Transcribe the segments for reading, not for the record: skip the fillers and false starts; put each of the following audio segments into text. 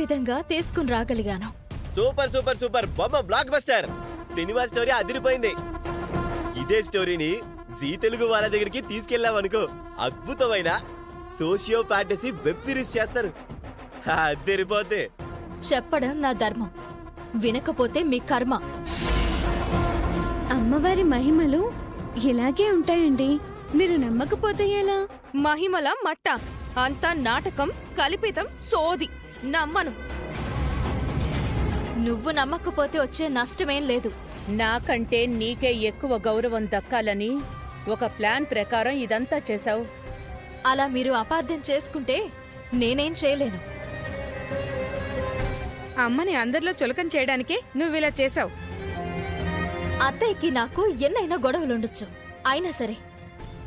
విధంగా తీసుకుని రాగలిగాను. Super super super బొమ్మ బ్లాక్ బస్టర్. సినిమా స్టోరీ అదిరిపోయింది. ఇదే స్టోరీని జీ తెలుగు వాళ్ళ దగ్గరికి తీసుకెళ్ళామనుకో, అద్భుతమైన సోషియో ఫ్యాంటసీ వెబ్ సిరీస్ చేస్తారు. అదిరిపోతే. చెప్పడం నా ధర్మం, వినకపోతే మీ కర్మ. అమ్మవారి మహిమలు ఇలాగే ఉంటాయండి, మీరు నమ్మకపోతే ఎలా? మహిమల మట్ట అంతా నాటకం, కల్పితం, సోది. నమ్మను. నువ్వు నమ్మకపోతే వచ్చే నష్టమేం లేదు. నాకంటే నీకే ఎక్కువ గౌరవం దక్కాలని ఒక ప్లాన్ ప్రకారం ఇదంతా చేశావు. అలా మీరు అపార్థం చేసుకుంటే నేనేం చేయలేను. అమ్మని అందరిలో చులకన చేయడానికే నువ్విలా చేశావు. అత్తయ్యకి నాకు ఎన్నైనా గొడవలుండొచ్చు, అయినా సరే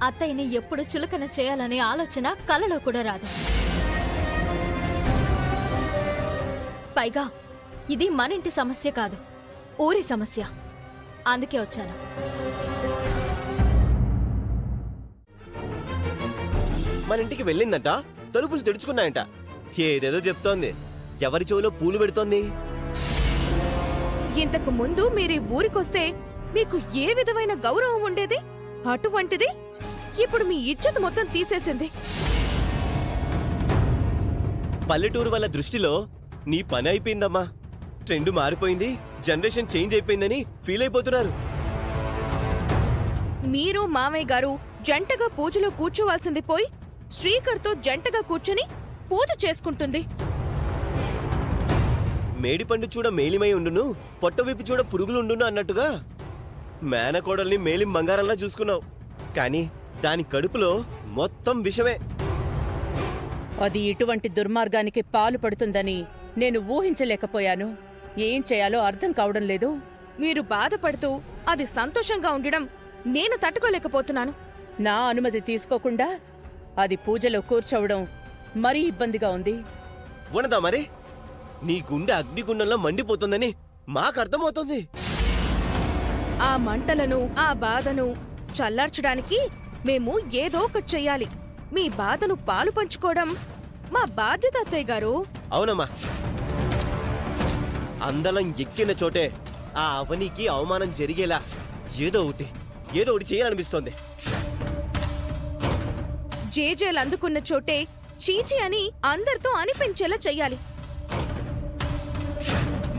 అత్తయ్యని ఎప్పుడు చులకన చేయాలనే ఆలోచన కలలో కూడా రాదు. పైగా ఇది మనింటి సమస్య కాదు, ఊరి సమస్య. అందుకే వచ్చాను. మన ఇంటికి వెళ్ళిందంట, తలుపులు తెరుచుకున్నాయంట, ఏదేదో చెప్తోంది. ఎవరి చెవిలో పూలు పెడుతోంది? ఇంతకు ముందు మీరీ ఊరికొస్తే మీకు ఏ విధమైన గౌరవం ఉండేది? అటువంటిది ఇప్పుడు మీ ఇజ్జత్ మొత్తం తీసేసింది. పల్లెటూరు వాళ్ళ దృష్టిలో నీ పని అయిపోయిందమ్మా. ట్రెండ్ మారిపోయింది, జనరేషన్ చేంజ్ అయిపోయిందని ఫీల్ అయిపోతున్నారు. మీరు మామయ్య గారు జంటగా పూజలో కూర్చోవాల్సింది పోయి శ్రీకర్తో జంటగా కూర్చుని పూజ చేసుకుంటుంది. మేడిపండు చూడ మేలిమై ఉండును, పొట్ట విప్పి చూడ పురుగులుండును అన్నట్టుగా మేనకోడల్ని మేలిం బంగారంలా చూసుకున్నావు. కానీ దాని కడుపులో మొత్తం విషమే. అది ఇటువంటి దుర్మార్గానికి పాలు పడుతుందని నేను ఊహించలేకపోయాను. ఏం చేయాలో అర్థం కావడం లేదు. మీరు బాధపడుతూ అది సంతోషంగా ఉండడం నేను తట్టుకోలేకపోతున్నాను. నా అనుమతి తీసుకోకుండా అది పూజలో కూర్చోవడం మరీ ఇబ్బందిగా ఉంది. ఉన్నదా మరి? నీ గుండె అగ్నిగుండంలో మండిపోతుందని మాకు అర్థమవుతుంది. ఆ మంటలను, ఆ బాధను చల్లార్చడానికి మేము ఏదో ఒకటి చెయ్యాలి. మీ బాధను పాలు పంచుకోవడం మా బాధ్యత అత్తయ్య గారు. అవునమ్మా, అందలం ఎక్కిన చోటే ఆ అవనికి అవమానం జరిగేలా ఏదో ఒకటి చేయాలనిపిస్తోంది. జేజేలు అందుకున్న చోటే చీచి అని అందరితో అనిపించేలా చెయ్యాలి.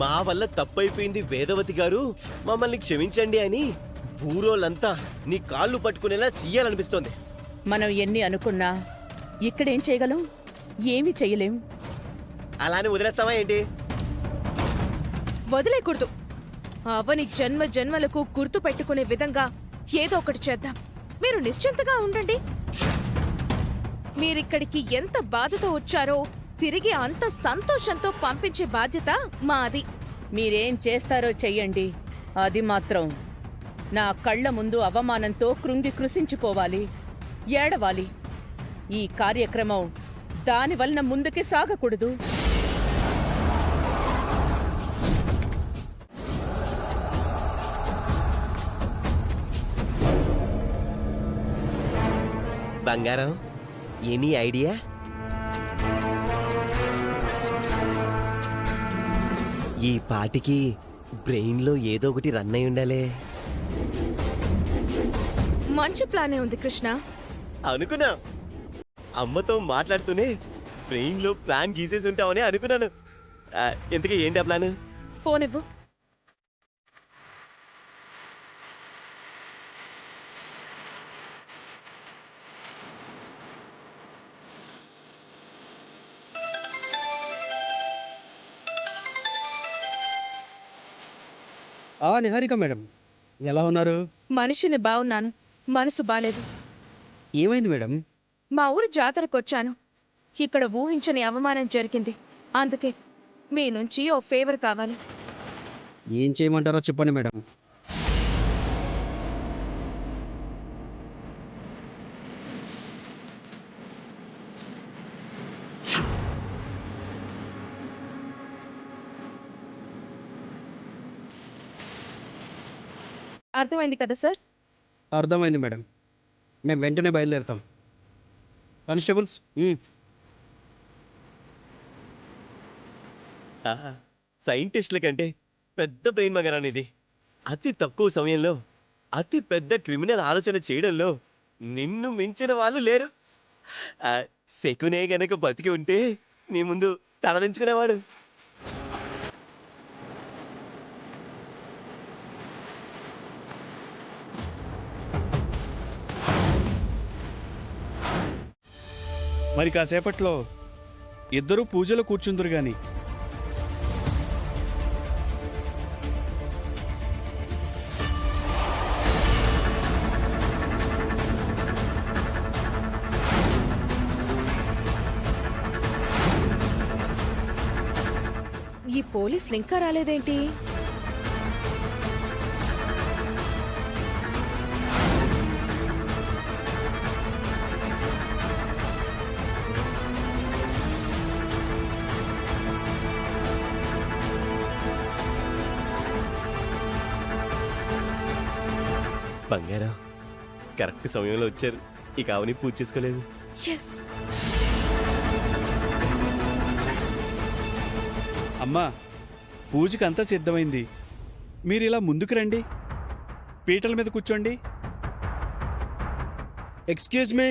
మా వల్ల తప్పైపోయింది వేదవతి గారు, మమ్మల్ని క్షమించండి అని ఊరోళ్ళంతా నీ కాళ్ళు పట్టుకునేలా చెయ్యాలనిపిస్తోంది. మనం ఎన్ని అనుకున్నా ఇక్కడేం చేయగలం? ఏమీ చెయ్యలేం. అలానే వదిలేస్తావా ఏంటి? వదిలేకూడదు. అవని జన్మ జన్మలకు గుర్తు పెట్టుకునే విధంగా ఏదో ఒకటి చేద్దాం. మీరు నిశ్చింతగా ఉండండి. మీరిక్కడికి ఎంత బాధతో వచ్చారో తిరిగి అంత సంతోషంతో పంపించే బాధ్యత మాది. మీరేం చేస్తారో చెయ్యండి. అది మాత్రం నా కళ్ల ముందు అవమానంతో కృంగి కృశించిపోవాలి, ఏడవాలి. ఈ కార్యక్రమం దానివలన ముందుకి సాగకూడదు. బంగారం, ఎనీ ఐడియా? ఈ పాటికి బ్రెయిన్లో ఏదో ఒకటి రన్ అయి ఉండాలే. మంచి ప్లానే ఉంది కృష్ణ. అనుకున్నా, అమ్మతో మాట్లాడుతూనే బ్రెయిన్లో ప్లాన్ గీసేసి ఉంటామని అనుకున్నాను. ఇంతకీ ఏంటి ఆ ప్లాన్? ఫోన్ ఇవ్వు. నిహారిక మేడం, ఎలా ఉన్నారు? మనిషిని బాగున్నాను, మనసు బాలేదు. ఏమైంది మేడం? మా ఊరు జాతరకొచ్చాను. ఇక్కడ ఊహించని అవమానం జరిగింది. అందుకే మీ నుంచి ఓ ఫేవర్ కావాలి. ఏం చేయమంటారో చెప్పండి మేడం. అర్థమైంది కదా సార్? అర్థమైంది మేడం, మేము వెంటనే బయలుదేరుతాం. కానిస్టేబుల్స్, సైంటిస్టుల కంటే పెద్ద బ్రెయిన్ మగరాని ఇది. అతి తక్కువ సమయంలో అతి పెద్ద క్రిమినల్ ఆలోచన చేయడంలో నిన్ను మించిన వాళ్ళు లేరు. శకునే గనక బతికి ఉంటే నీ ముందు తలదించుకునేవాడు. మరి కాసేపట్లో ఇద్దరూ పూజలో కూర్చుందురు గాని. ఈ పోలీసులు ఇంకా రాలేదేంటి? బంగారం కరెక్ట్ సమయంలో వచ్చారు. ఇక అవని పూజ చేసుకోలేదు. ఎస్. అమ్మా, పూజకి అంతా సిద్ధమైంది. మీరిలా ముందుకు రండి, పీటల మీద కూర్చోండి. Excuse me.